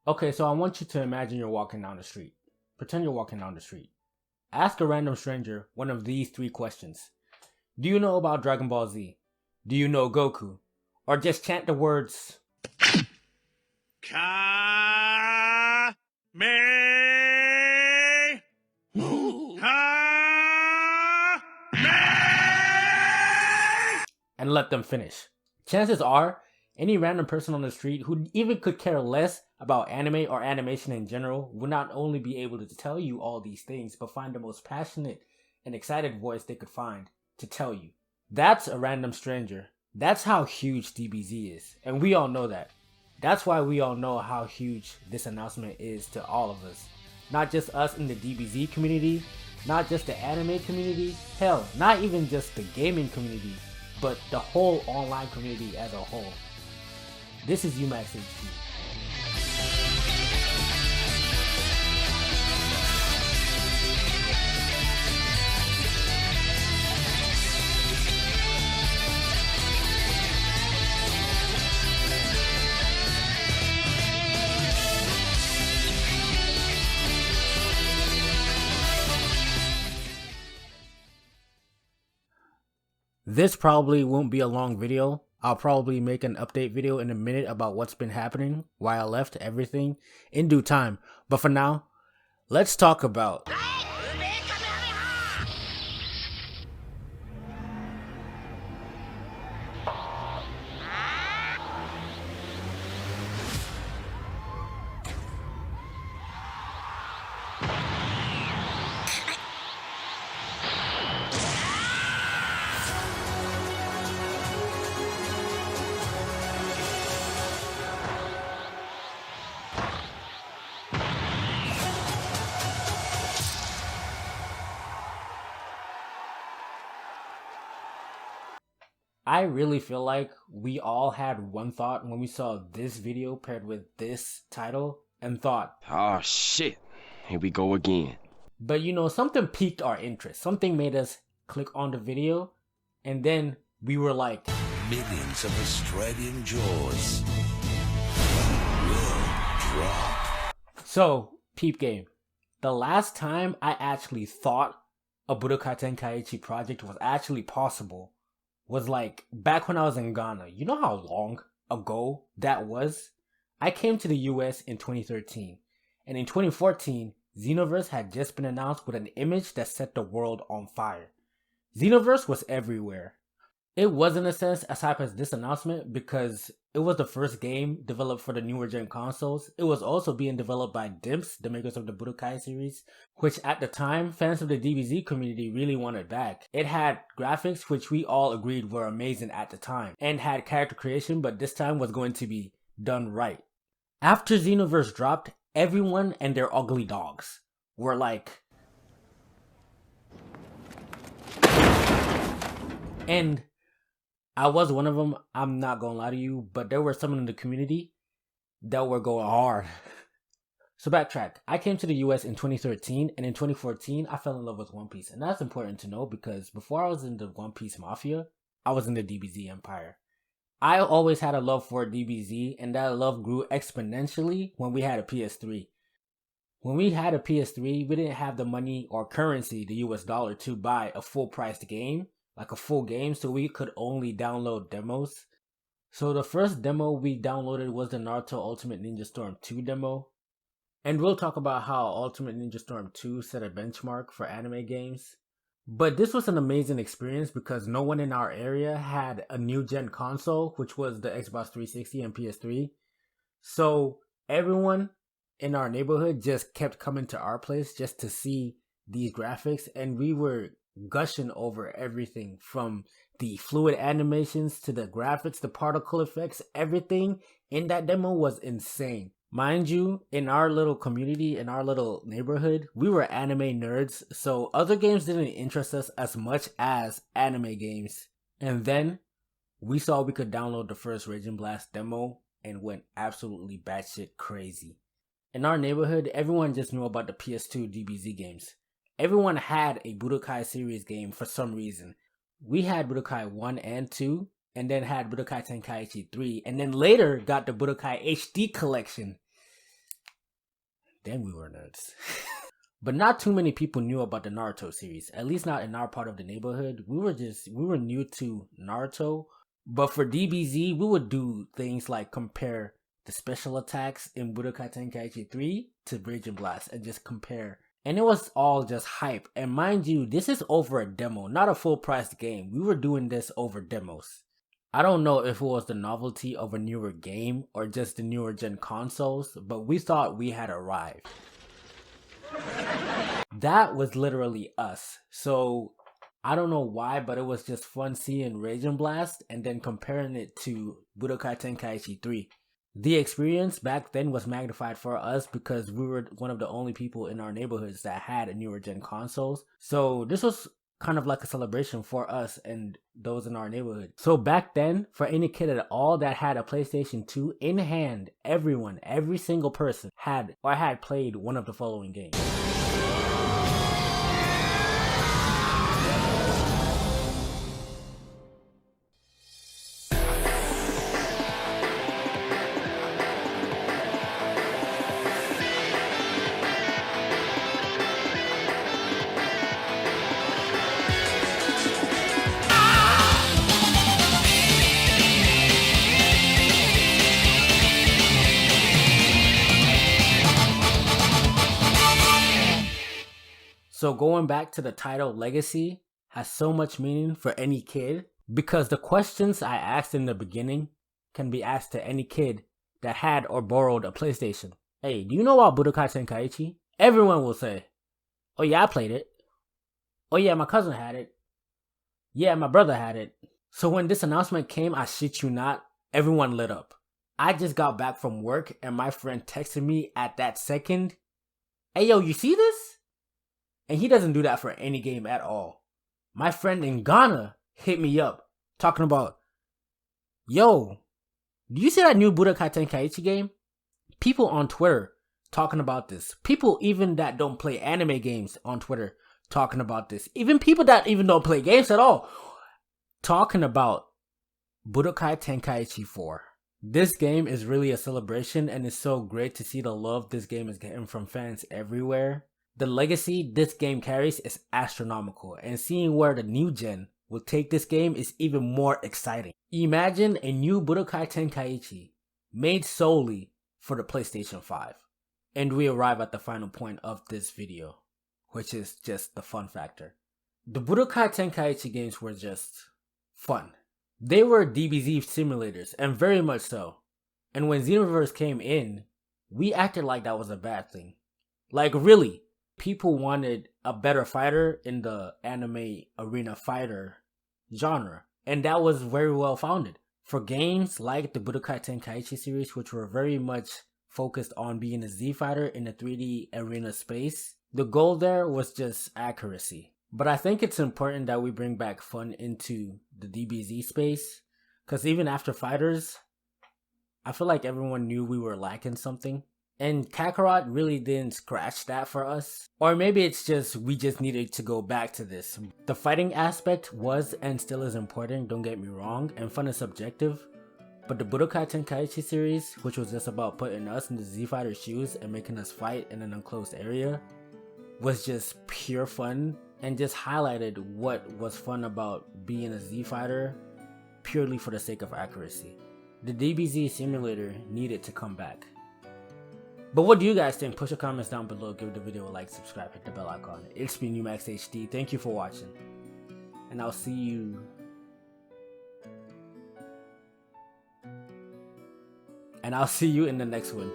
Okay, so I want you to imagine you're walking down the street. Pretend you're walking down the street. Ask a random stranger one of these three questions. Do you know about Dragon Ball Z? Do you know Goku? Or just chant the words Ka me ha me. and let them finish. Chances are, any random person on the street who even could care less about anime or animation in general would not only be able to tell you all these things, but find the most passionate and excited voice they could find to tell you. That's a random stranger. That's how huge DBZ is, and we all know that. That's why we all know how huge this announcement is to all of us. Not just us in the DBZ community, not just the anime community, hell, not even just the gaming community, but the whole online community as a whole. This is UMax HQ. This probably won't be a long video. I'll probably make an update video in a minute about what's been happening, why I left, everything, in due time. But for now, let's talk about I really feel like we all had one thought when we saw this video paired with this title and thought, oh shit, here we go again. But you know, something piqued our interest. Something made us click on the video, and then we were like, millions of Australian jaws will drop. So, peep game. The last time I actually thought a Budokai Tenkaichi project was actually possible was like back when I was in Ghana. You know how long ago that was? I came to the US in 2013, and in 2014, Xenoverse had just been announced with an image that set the world on fire. Xenoverse was everywhere. It was in a sense as hype as this announcement because it was the first game developed for the newer gen consoles. It was also being developed by Dimps, the makers of the Budokai series, which at the time, fans of the DBZ community really wanted back. It had graphics which we all agreed were amazing at the time, and had character creation, but this time was going to be done right. After Xenoverse dropped, everyone and their ugly dogs were like, and I was one of them, I'm not gonna lie to you, but there were some in the community that were going hard. So backtrack, I came to the US in 2013, and in 2014, I fell in love with One Piece. And that's important to know because before I was in the One Piece Mafia, I was in the DBZ Empire. I always had a love for DBZ, and that love grew exponentially when we had a PS3. When we had a PS3, we didn't have the money or currency, the US dollar, to buy a full-priced game, like a full game, so we could only download demos. So the first demo we downloaded was the Naruto Ultimate Ninja Storm 2 demo. And we'll talk about how Ultimate Ninja Storm 2 set a benchmark for anime games. But this was an amazing experience because no one in our area had a new gen console, which was the Xbox 360 and PS3. So everyone in our neighborhood just kept coming to our place just to see these graphics, and we were gushing over everything from the fluid animations to the graphics, the particle effects. Everything in that demo was insane. Mind you, in our little community, in our little neighborhood, we were anime nerds, so other games didn't interest us as much as anime games. And then we saw we could download the first Raging Blast demo and went absolutely batshit crazy. In our neighborhood, everyone just knew about the PS2 DBZ games. Everyone had a Budokai series game for some reason. We had Budokai 1 and 2, and then had Budokai Tenkaichi 3, and then later got the Budokai HD collection. then we were nerds. But not too many people knew about the Naruto series, at least not in our part of the neighborhood. We were new to Naruto, but for DBZ, we would do things like compare the special attacks in Budokai Tenkaichi 3 to Raging Blast and just compare. And it was all just hype. And mind you, this is over a demo, not a full priced game. We were doing this over demos. I don't know if it was the novelty of a newer game or just the newer gen consoles, but we thought we had arrived. That was literally us. So I don't know why, but it was just fun seeing Raging Blast and then comparing it to Budokai Tenkaichi 3. The experience back then was magnified for us because we were one of the only people in our neighborhoods that had a newer gen consoles. So this was kind of like a celebration for us and those in our neighborhood. So back then, for any kid at all that had a PlayStation 2 in hand, every single person had played one of the following games. So going back to the title, Legacy has so much meaning for any kid because the questions I asked in the beginning can be asked to any kid that had or borrowed a PlayStation. Hey, do you know about Budokai Tenkaichi? Everyone will say, oh yeah, I played it. Oh yeah, my cousin had it. Yeah, my brother had it. So when this announcement came, I shit you not, everyone lit up. I just got back from work and my friend texted me at that second, hey yo, you see this? And he doesn't do that for any game at all. My friend in Ghana hit me up talking about, yo, do you see that new Budokai Tenkaichi game? People on Twitter talking about this. People even that don't play anime games on Twitter talking about this. Even people that even don't play games at all talking about Budokai Tenkaichi 4. This game is really a celebration and it's so great to see the love this game is getting from fans everywhere. The legacy this game carries is astronomical, and seeing where the new gen will take this game is even more exciting. Imagine a new Budokai Tenkaichi made solely for the PlayStation 5. And we arrive at the final point of this video, which is just the fun factor. The Budokai Tenkaichi games were just fun. They were DBZ simulators, and very much so. And when Xenoverse came in, we acted like that was a bad thing. Like really. People wanted a better fighter in the anime arena fighter genre, and that was very well founded. For games like the Budokai Tenkaichi series, which were very much focused on being a Z fighter in the 3D arena space, the goal there was just accuracy. But I think it's important that we bring back fun into the DBZ space, because even after Fighters, I feel like everyone knew we were lacking something. And Kakarot really didn't scratch that for us. Or maybe it's just we just needed to go back to this. The fighting aspect was and still is important, don't get me wrong, and fun is subjective. But the Budokai Tenkaichi series, which was just about putting us in the Z Fighter's shoes and making us fight in an enclosed area, was just pure fun and just highlighted what was fun about being a Z Fighter purely for the sake of accuracy. The DBZ simulator needed to come back. But what do you guys think? Put your comments down below, give the video a like, subscribe, hit the bell icon. It's been Umax HD. Thank you for watching. And I'll see you in the next one.